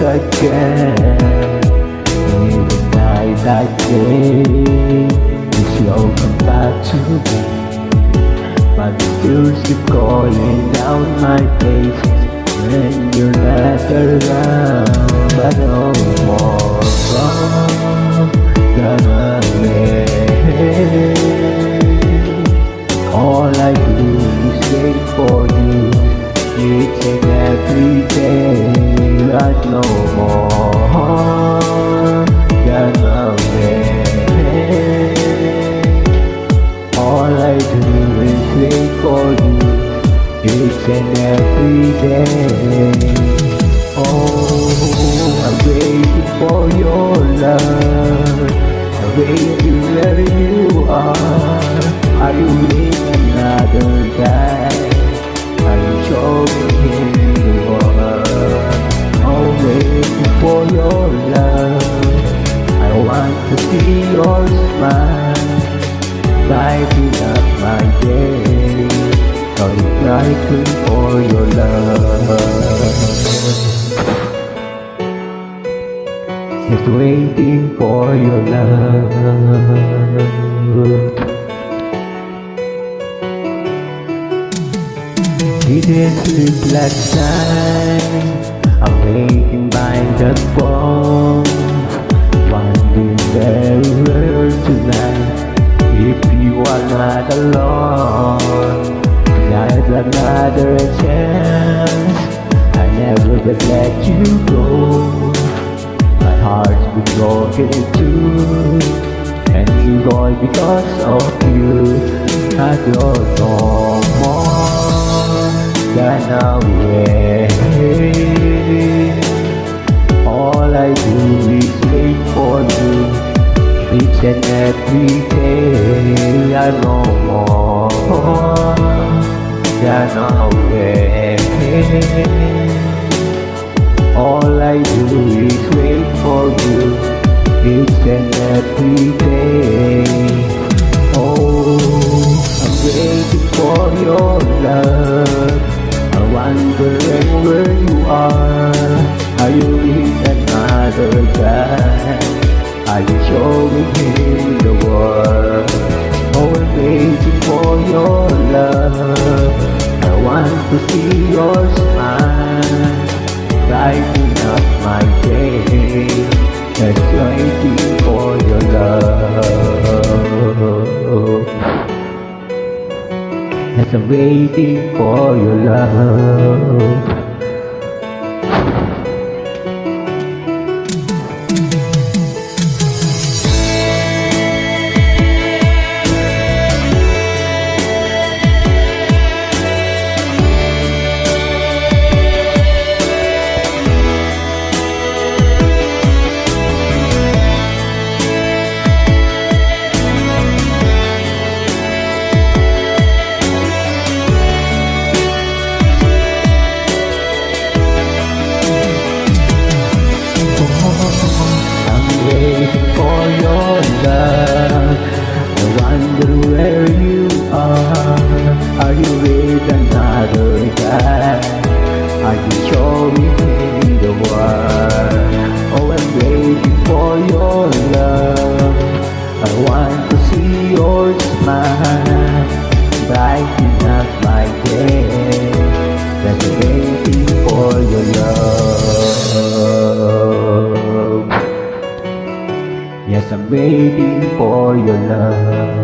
again. In the night that day, you slow come back to me, but still calling down my face when you're not around. But no more run away. All I do is wait for you each and every day. But no more run away. All I do is wait for you each and every day. Oh, I'm waiting for your love. I'm waiting where you are. Are you in another guy? Are you showing him the world? I'm waiting for your love. I want to see your smile lighting up my day. I'm waiting for your love. Just waiting for your love. Didn't sleep last night. I'm waiting by the phone, wondering where we were tonight. If you are not alone, there's another chance. I never would let you go. My heart's been broken in two, and it's all because of you. I don't know more than away. All I do is wait for you each and every day. I know more than away. All I do is wait for you each and every day. Oh, I'm waiting for your love. I'm wondering where you are. Are you with another guy? Are you showing him the world? Oh, I'm waiting for your love. I want to see your smile lighting up my day. Just waiting for your love. Yes, I'm waiting for your love. Waiting for your love. I wonder where you are. Are you with another guy? Are you showing him the world? Oh, I'm waiting for your love. I want to see your smile brighten up my day. Just waiting for your love. Yes, I'm waiting for your love.